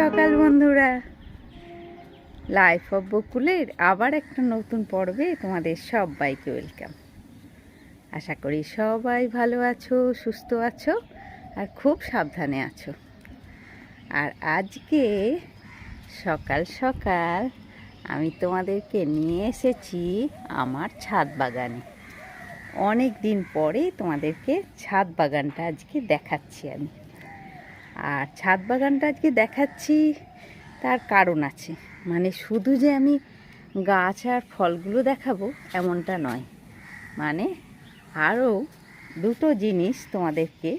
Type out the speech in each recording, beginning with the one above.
সকাল বন্ধুরা, life of বকুলের আবার একটা নতুন পর্বে তোমাদের সবাইকে ওয়েলকাম। আশা করি সবাই ভালো আছো, সুস্থ আছো আর খুব সাবধানে আছো। আর আজকে সকাল সকাল আমি তোমাদেরকে নিয়ে এসেছি আমার ছাদ বাগানে। অনেক দিন পরে তোমাদেরকে ছাদ বাগানটা আজকে দেখাচ্ছি আমি। আর ছাদ বাগানটা আজকে দেখাচ্ছি তার কারণ আছে, মানে শুধু যে আমি গাছ আর ফলগুলো দেখাবো এমনটা নয়, মানে আরও দুটো জিনিস তোমাদেরকে,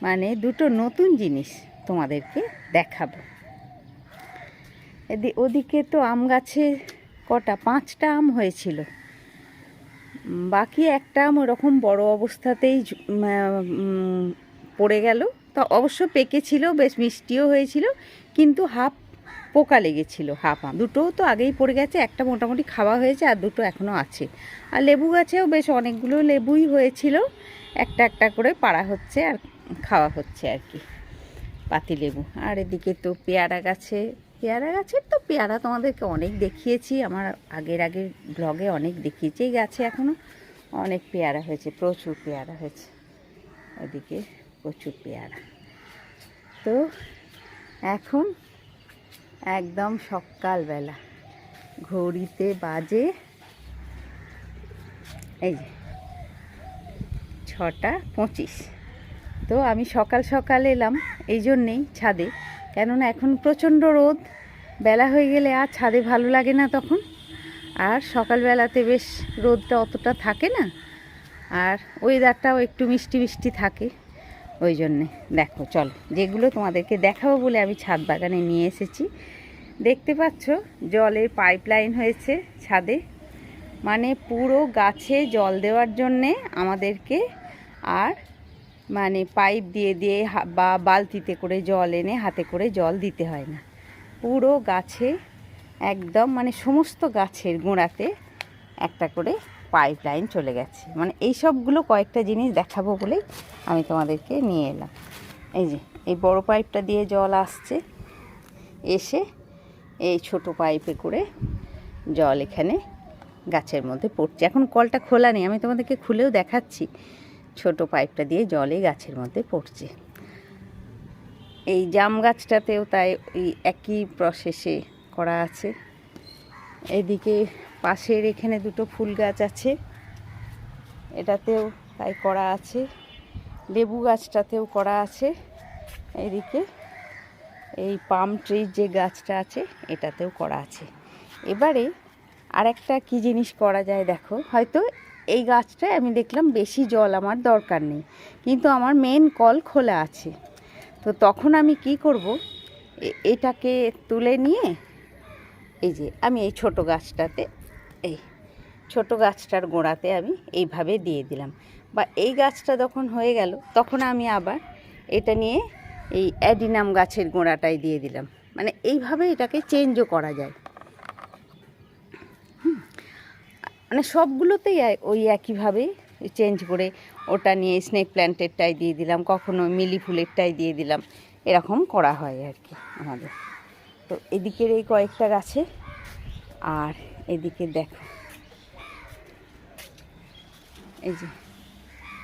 মানে দুটো নতুন জিনিস তোমাদেরকে দেখাবো। ওদিকে তো আম গাছে কটা 5টা আম হয়েছিল, বাকি একটা আম ওরকম বড় অবস্থাতেই পড়ে গেল। তা অবশ্য পেকেছিল, বেশ মিষ্টিও হয়েছিল, কিন্তু হাফ পোকা লেগেছিল। হাফ আম দুটোও তো আগেই পড়ে গেছে, একটা মোটামুটি খাওয়া হয়েছে আর দুটো এখনও আছে। আর লেবু গাছেও বেশ অনেকগুলো লেবুই হয়েছিল, একটা একটা করে পাড়া হচ্ছে আর খাওয়া হচ্ছে আর কি, পাতি লেবু। আর এদিকে তো পেয়ারা গাছের তো পেয়ারা তোমাদেরকে অনেক দেখিয়েছি, আমার আগের ব্লগে অনেক দেখিয়েছি। এই গাছে এখনও অনেক পেয়ারা হয়েছে, প্রচুর পেয়ারা হয়েছে, ওদিকে প্রচুর পেয়ারা। তো এখন একদম সকালবেলা, ঘড়িতে বাজে এই যে 6:25। তো আমি সকাল সকাল এলাম এই জন্যেই ছাদে, কেননা এখন প্রচণ্ড রোদ, বেলা হয়ে গেলে আর ছাদে ভালো লাগে না তখন। আর সকালবেলাতে বেশ রোদটা অতটা থাকে না, আর ওয়েদারটাও একটু মিষ্টি মিষ্টি থাকে, ওই জন্যে। দেখো চলো, যেগুলো তোমাদেরকে দেখাবো বলে আমি ছাদ বাগানে নিয়ে এসেছি। দেখতে পাচ্ছ জলের পাইপলাইন হয়েছে ছাদে, মানে পুরো গাছে জল দেওয়ার জন্যে আমাদেরকে আর মানে পাইপ দিয়ে দিয়ে বা বালতিতে করে জল এনে হাতে করে জল দিতে হয় না। পুরো গাছে একদম মানে সমস্ত গাছের গোড়াতে একটা করে পাইপ লাইন চলে গেছে। মানে এই সবগুলো কয়েকটা জিনিস দেখাবো বলেই আমি তোমাদেরকে নিয়ে এলাম। এই যে এই বড় পাইপটা দিয়ে জল আসছে, এসে এই ছোট পাইপে করে জল এখানে গাছের মধ্যে পড়ছে। এখন কলটা খোলা নেই, আমি তোমাদেরকে খুলেও দেখাচ্ছি। ছোট পাইপটা দিয়ে জলে গাছের মধ্যে পড়ছে। এই জাম গাছটাতেও তাই এই একই প্রসেসে করা আছে। এদিকে পাশের এখানে দুটো ফুল গাছ আছে, এটাতেও তাই করা আছে। লেবু গাছটাতেও করা আছে। এদিকে এই পাম ট্রির যে গাছটা আছে এটাতেও করা আছে। এবারে আর একটা কী জিনিস করা যায় দেখো, হয়তো এই গাছটায় আমি দেখলাম বেশি জল আমার দরকার নেই, কিন্তু আমার মেন কল খোলা আছে। তো তখন আমি কি করব, এটাকে তুলে নিয়ে এই যে আমি এই ছোট গাছটাতে, এই ছোট গাছটার গোড়াতে আমি এইভাবে দিয়ে দিলাম। বা এই গাছটা যখন হয়ে গেল তখন আমি আবার এটা নিয়ে এই অ্যাডিনাম গাছের গোড়াটায় দিয়ে দিলাম। মানে এইভাবে এটাকে চেঞ্জও করা যায়। মানে সবগুলোতেই ওই একইভাবে চেঞ্জ করে ওটা নিয়ে স্নেক প্ল্যান্টেরটাই দিয়ে দিলাম, কখনো মিলি ফুলেরটাই দিয়ে দিলাম, এরকম করা হয় আর কি আমাদের। তো এদিকের এই কয়েকটা গাছে, আর এদিকে দেখো এই যে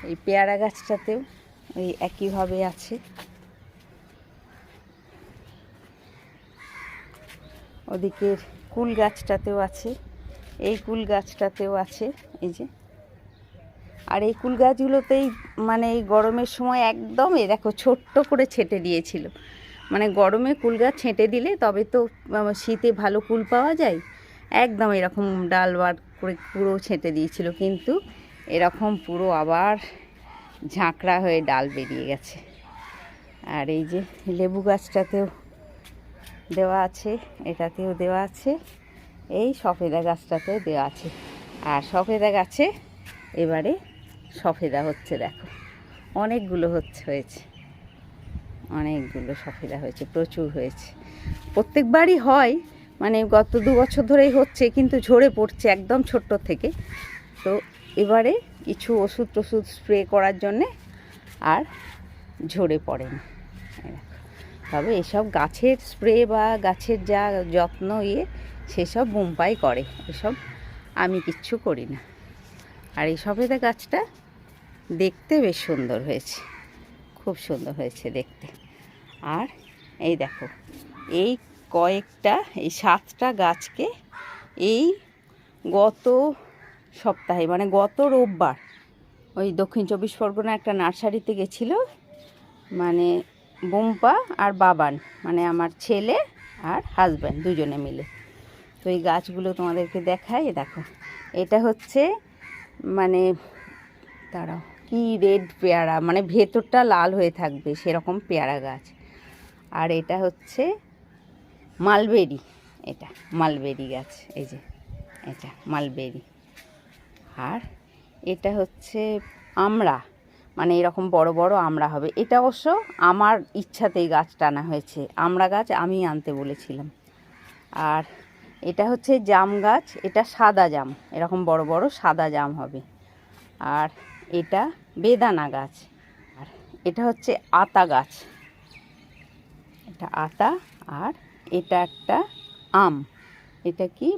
এই পেয়ারা গাছটাতেও ওই একইভাবে আছে। ওদিকের কুল গাছটাতেও আছে, এই কুল গাছটাতেও আছে এই যে। আর এই কুল গাছগুলোতেই মানে এই গরমের সময় একদম দেখো ছোট্ট করে ছেঁটে দিয়েছিল। মানে গরমে কুল গাছ ছেঁটে দিলে তবে তো শীতে ভালো কুল পাওয়া যায়। একদম এরকম ডাল বার করে পুরো ছেঁটে দিয়েছিল, কিন্তু এরকম পুরো আবার ঝাঁকড়া হয়ে ডাল বেরিয়ে গেছে। আর এই যে লেবু গাছটাতেও দেওয়া আছে, এটাতেও দেওয়া আছে, এই সফেদা গাছটাতেও দেওয়া আছে। আর সফেদা গাছে এবারে সফেদা হচ্ছে, দেখো অনেকগুলো হয়েছে, অনেকগুলো সফেদা হয়েছে, প্রচুর হয়েছে। প্রত্যেকবারই হয়, মানে গত 2 বছর ধরেই হচ্ছে, কিন্তু ঝরে পড়ছে একদম ছোট্ট থেকে। তো এবারে কিছু ওষুধ স্প্রে করার জন্যে আর ঝরে পড়ে না। তবে এসব গাছের স্প্রে বা গাছের যা যত্ন সেসব বুম্পাই করে, এসব আমি কিচ্ছু করি না। আর এই সবেদা গাছটা দেখতে বেশ সুন্দর হয়েছে, খুব সুন্দর হয়েছে দেখতে। আর এই দেখো, এই কয়েকটা, এই 7টা গাছকে এই গত সপ্তাহে, মানে গত রোববার, ওই দক্ষিণ 24 পরগনা একটা নার্সারিতে গেছিলো, মানে বুম্পা আর বাবান, মানে আমার ছেলে আর হাজব্যান্ড দুজনে মিলে। তো এই গাছগুলো তোমাদেরকে দেখাই। দেখো, এটা হচ্ছে মানে তারাও কি রেড পেয়ারা, মানে ভেতরটা লাল হয়ে থাকবে সেরকম পেয়ারা গাছ। আর এটা হচ্ছে মালবেরি, এটা মালবেরি গাছ, এই যে এটা মালবেরি। আর এটা হচ্ছে আমড়া, মানে এরকম বড় বড় আমড়া হবে। এটা অবশ্য আমার ইচ্ছাতেই গাছটা আনা হয়েছে, আমড়া গাছ আমি আনতে বলেছিলাম। আর এটা হচ্ছে জাম গাছ, এটা সাদা জাম, এরকম বড় বড় সাদা জাম হবে। আর এটা বেদানা গাছ। আর এটা হচ্ছে আতা গাছ, এটা আতা। আর এটা একটা আম, এটা কি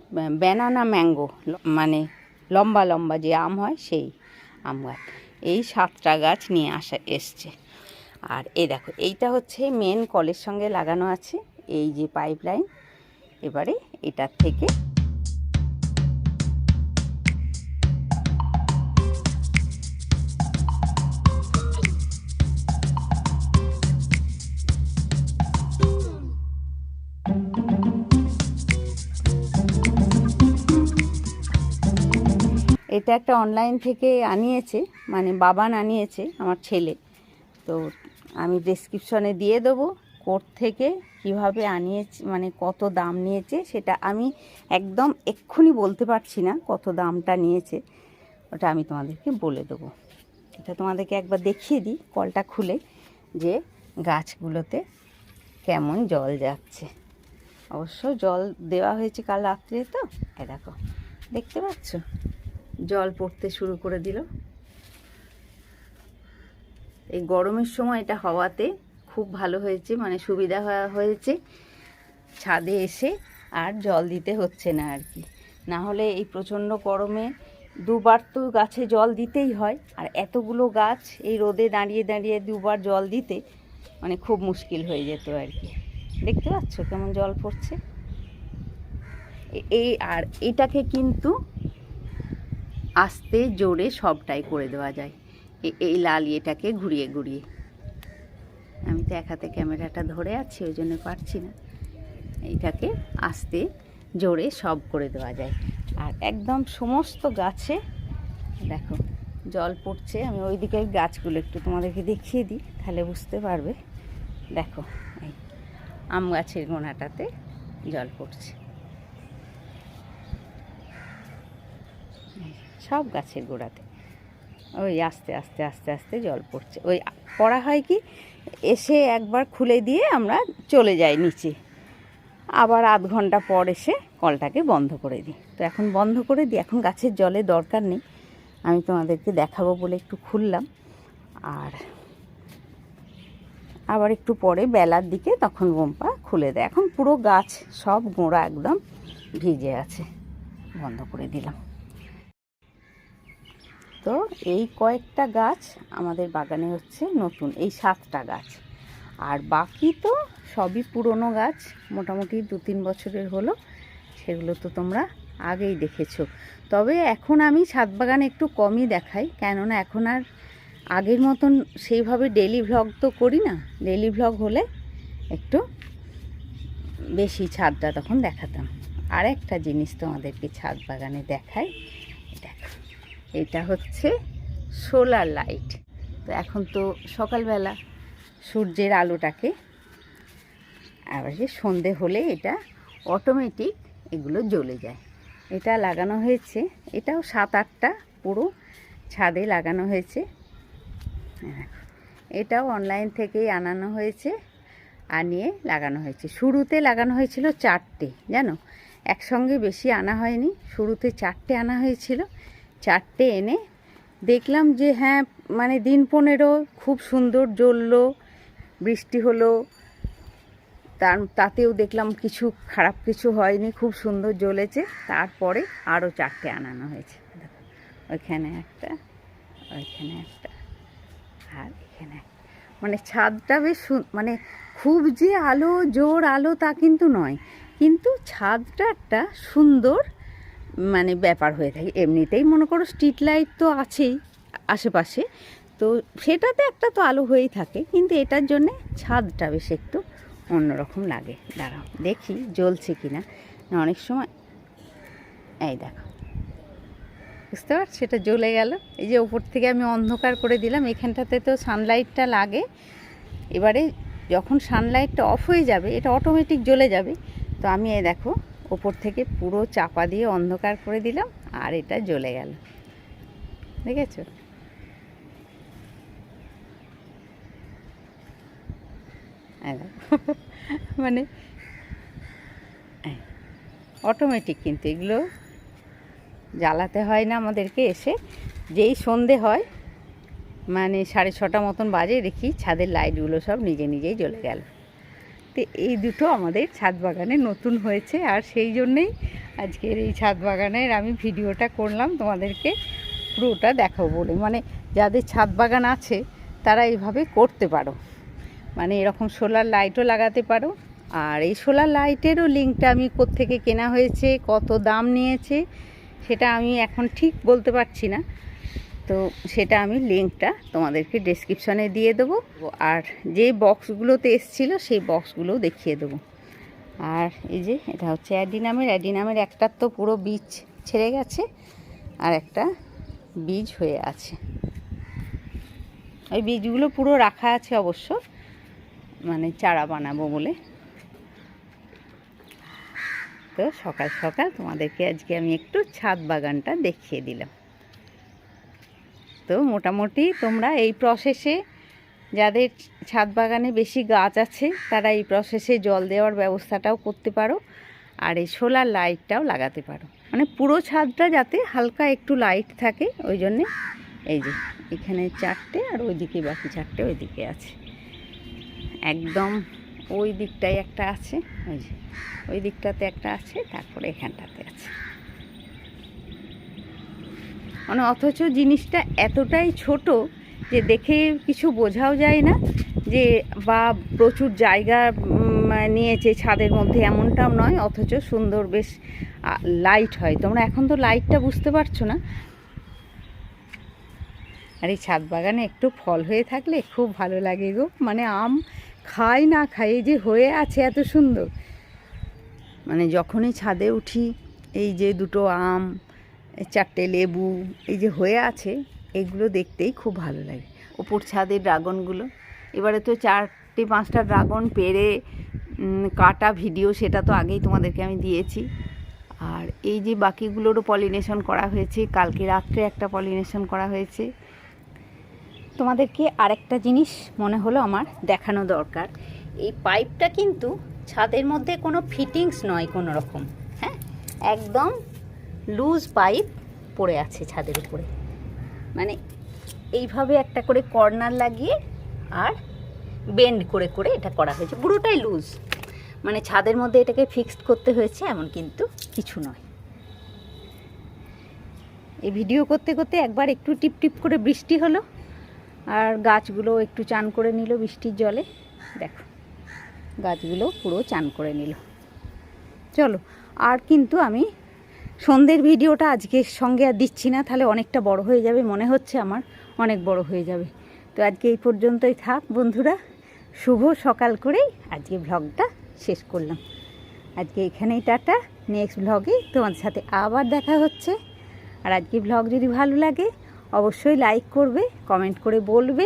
ব্যানানা ম্যাঙ্গো, মানে লম্বা লম্বা যে আম হয় সেই আম গাছ। এই 7টা গাছ নিয়ে এসছে। আর এই দেখো, এইটা হচ্ছে মেন কলের সঙ্গে লাগানো আছে, এই যে পাইপ লাইন। এবারে এটার থেকে এটা একটা অনলাইন থেকে আনিয়েছে, মানে বাবান আনিয়েছে আমার ছেলে। তো আমি ডেসক্রিপশনে দিয়ে দেবো কোর্ট থেকে কিভাবে আনিয়েছে, মানে কত দাম নিয়েছে সেটা আমি একদম এক্ষুনি বলতে পারছি না, কত দামটা নিয়েছে ওটা আমি তোমাদেরকে বলে দেবো। এটা তোমাদেরকে একবার দেখিয়ে দিই কলটা খুলে, যে গাছগুলোতে কেমন জল যাচ্ছে। অবশ্য জল দেওয়া হয়েছে কাল রাত্রে, তো এ দেখো, দেখতে পাচ্ছ জল পড়তে শুরু করে দিল। এই গরমের সময় এটা হওয়াতে খুব ভালো হয়েছে, মানে সুবিধা হয়েছে, ছাদে এসে আর জল দিতে হচ্ছে না আর কি। না হলে এই প্রচণ্ড গরমে 2বার তো গাছে জল দিতেই হয়, আর এতগুলো গাছ এই রোদে দাঁড়িয়ে দাঁড়িয়ে 2বার জল দিতে মানে খুব মুশকিল হয়ে যেত আর কি। দেখতে পাচ্ছ কেমন জল পড়ছে। এই আর এটাকে কিন্তু আস্তে জোরে সবটাই করে দেওয়া যায়, এই লাল এটাকে ঘুরিয়ে ঘুরিয়ে। আমি তো এক হাতে ক্যামেরাটা ধরে আছি, ওই জন্য পারছি না। এইটাকে আস্তে জোরে সব করে দেওয়া যায়। আর একদম সমস্ত গাছে দেখো জল পড়ছে। আমি ওইদিকে গাছগুলো একটু তোমাদেরকে দেখিয়ে দিই, তাহলে বুঝতে পারবে। দেখো, এই আম গাছের গোড়াটাতে জল পড়ছে, সব গাছের গোড়াতে ওই আস্তে আস্তে আস্তে আস্তে জল পড়ছে। ওই পড়া হয় কি, এসে একবার খুলে দিয়ে আমরা চলে যাই নিচে, আবার আধ ঘন্টা পর এসে কলটাকে বন্ধ করে দিই। তো এখন বন্ধ করে দিই, এখন গাছের জলের দরকার নেই। আমি তোমাদেরকে দেখাবো বলে একটু খুললাম। আর আবার একটু পরে বেলার দিকে তখন বোম্পা খুলে দেয়। এখন পুরো গাছ সব গোড়া একদম ভিজে আছে, বন্ধ করে দিলাম। তো এই কয়েকটা গাছ আমাদের বাগানে হচ্ছে নতুন, এই 7টা গাছ। আর বাকি তো সবই পুরনো গাছ, মোটামুটি 2-3 বছরের হলো। সেগুলো তো তোমরা আগেই দেখেছো। তবে এখন আমি ছাদ বাগান একটু কমই দেখাই, কেননা এখন আর আগের মতন সেইভাবে ডেলি ভ্লগ তো করি না। ডেলি ভ্লগ হলে একটু বেশি ছাদটা তখন দেখাতাম। আর একটা জিনিস তোমাদেরকে ছাদ বাগানে দেখাই, দেখো, এটা হচ্ছে সোলার লাইট। তো এখন তো সকালবেলা সূর্যের আলোটাকে, আবার যে সন্ধে হলে এটা অটোমেটিক এগুলো জ্বলে যায়। এটা লাগানো হয়েছে, এটাও 7-8টা পুরো ছাদে লাগানো হয়েছে। এটাও অনলাইন থেকেই আনানো হয়েছে, আনিয়ে লাগানো হয়েছে। শুরুতে লাগানো হয়েছিল 4টে, জানো, একসঙ্গে বেশি আনা হয়নি। শুরুতে 4টে আনা হয়েছিল। 4টে এনে দেখলাম যে হ্যাঁ, মানে দিন 15 খুব সুন্দর জ্বললো, বৃষ্টি হলো, তাতেও দেখলাম কিছু খারাপ কিছু হয়নি, খুব সুন্দর জ্বলেছে। তারপরে আরও 4টে আনানো হয়েছে, ওইখানে একটা, ওইখানে একটা, আর এখানে একটা। মানে ছাদটা বেশ মানে খুব যে আলো, জোর আলো তা কিন্তু নয়, কিন্তু ছাদটা একটা সুন্দর মানে ব্যাপার হয়ে থাকে। এমনিতেই মনে করো স্ট্রিট লাইট তো আছেই আশেপাশে, তো সেটাতে একটা তো আলো হয়েই থাকে, কিন্তু এটার জন্যে ছাদটা বেশ একটু অন্যরকম লাগে। দাঁড়াও দেখি জ্বলছে কি না। অনেক সময় এই দেখো, বুঝতে পারছি সেটা জ্বলে গেল। এই যে ওপর থেকে আমি অন্ধকার করে দিলাম, এখানটাতে তো সানলাইটটা লাগে। এবারে যখন সানলাইটটা অফ হয়ে যাবে, এটা অটোমেটিক জ্বলে যাবে। তো আমি এই দেখো ওপর থেকে পুরো চাপা দিয়ে অন্ধকার করে দিলাম, আর এটা জ্বলে গেল, দেখেছো? মানে অটোমেটিক, কিন্তু এগুলো জ্বালাতে হয় না আমাদেরকে। এসে যেই সন্ধে হয়, মানে 6:30 মতন বাজে, দেখি ছাদের লাইটগুলো সব নিজে নিজেই জ্বলে গেল। তো এই দুটো আমাদের ছাদ বাগানে নতুন হয়েছে, আর সেই জন্যেই আজকের এই ছাদ বাগানের আমি ভিডিওটা করলাম, তোমাদেরকে পুরোটা দেখাবো বলে। মানে যাদের ছাদ বাগান আছে তারা এইভাবে করতে পারো, মানে এরকম সোলার লাইটও লাগাতে পারো। আর এই সোলার লাইটেরও লিঙ্কটা আমি কোত্থেকে কেনা হয়েছে, কত দাম নিয়েছে, সেটা আমি এখন ঠিক বলতে পারছি না। তো সেটা আমি লিঙ্কটা তোমাদেরকে ডেসক্রিপশনে দিয়ে দেবো, আর যে বক্সগুলোতে এসেছিলো সেই বক্সগুলোও দেখিয়ে দেবো। আর এই যে এটা হচ্ছে অ্যাডিনামের একটার তো পুরো বীজ ছেড়ে গেছে, আর একটা বীজ হয়ে আছে। ওই বীজগুলো পুরো রাখা আছে অবশ্য, মানে চারা বানাবো বলে। তো সকাল সকাল তোমাদেরকে আজকে আমি একটু ছাদ বাগানটা দেখিয়ে দিলাম। তো মোটামুটি তোমরা এই প্রসেসে, যাদের ছাদ বাগানে বেশি গাছ আছে, তারা এই প্রসেসে জল দেওয়ার ব্যবস্থাটাও করতে পারো, আর এই সোলার লাইটটাও লাগাতে পারো। মানে পুরো ছাদটা যাতে হালকা একটু লাইট থাকে, ওই জন্যে এই যে এখানে 4টে, আর ওইদিকে বাকি 4টে ওইদিকে আছে। একদম ওই দিকটায় একটা আছে, ওই যে ওই দিকটাতে একটা আছে, তারপরে এখানটাতে আছে। মানে অথচ জিনিসটা এতটাই ছোট যে দেখে কিছু বোঝাও যায় না, যে বা প্রচুর জায়গা নিয়েছে ছাদের মধ্যে, এমনটাও নয়। অথচ সুন্দর বেশ লাইট হয়। তোমরা এখন তো লাইটটা বুঝতে পারছো না। আর এই ছাদ বাগানে একটু ফল হয়ে থাকলে খুব ভালো লাগে গো। মানে আম খাই না খাই, এই যে হয়ে আছে এত সুন্দর, মানে যখনই ছাদে উঠি, এই যে 2টো আম, 4টে লেবু এই যে হয়ে আছে, এগুলো দেখতেই খুব ভালো লাগে। ওপর ছাদের ড্রাগনগুলো, এবারে তো 4-5টা ড্রাগন পেড়ে কাটা ভিডিও, সেটা তো আগেই তোমাদেরকে আমি দিয়েছি। আর এই যে বাকিগুলোরও পলিনেশন করা হয়েছে, কালকে রাত্রে একটা পলিনেশন করা হয়েছে। তোমাদেরকে আরেকটা জিনিস মনে হলো আমার দেখানো দরকার। এই পাইপটা কিন্তু ছাদের মধ্যে কোনো ফিটিংস নয় কোনো রকম, হ্যাঁ, একদম লুজ পাইপ পড়ে আছে ছাদের উপরে। মানে এইভাবে একটা করে কর্নার লাগিয়ে আর বেন্ড করে করে এটা করা হয়েছে, পুরোটাই লুজ। মানে ছাদের মধ্যে এটাকে ফিক্সড করতে হয়েছে এমন কিন্তু কিছু নয়। এই ভিডিও করতে করতে একবার একটু টিপ টিপ করে বৃষ্টি হলো, আর গাছগুলো একটু চান করে নিল বৃষ্টির জলে। দেখো গাছগুলো পুরো চান করে নিল। চলো, আর কিন্তু আমি সন্ধ্যের ভিডিওটা আজকের সঙ্গে আর দিচ্ছি না, তাহলে অনেকটা বড় হয়ে যাবে, মনে হচ্ছে আমার অনেক বড় হয়ে যাবে। তো আজকে এই পর্যন্তই থাক বন্ধুরা। শুভ সকাল করেই আজকে ব্লগটা শেষ করলাম। আজকে এখানেই টাটা, নেক্সট ব্লগে তোমাদের সাথে আবার দেখা হচ্ছে। আর আজকে ব্লগ যদি ভালো লাগে অবশ্যই লাইক করবে, কমেন্ট করে বলবে।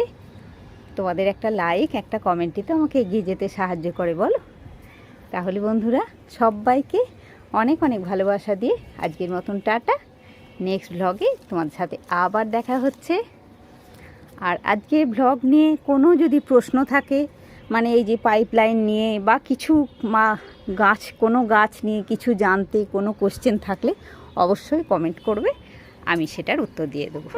তোমাদের একটা লাইক, একটা কমেন্টই তো আমাকে এগিয়ে যেতে সাহায্য করে, বলো। তাহলে বন্ধুরা সবাইকে অনেক অনেক ভালোবাসা দিয়ে আজকের মতন টাটা। নেক্সট ব্লগে তোমাদের সাথে আবার দেখা হচ্ছে। আর আজকের ব্লগ নিয়ে কোনো যদি প্রশ্ন থাকে, মানে এই যে পাইপলাইন নিয়ে বা কিছু কোনো গাছ নিয়ে কিছু জানতে কোনো কোশ্চেন থাকলে অবশ্যই কমেন্ট করবে, আমি সেটার উত্তর দিয়ে দেবো।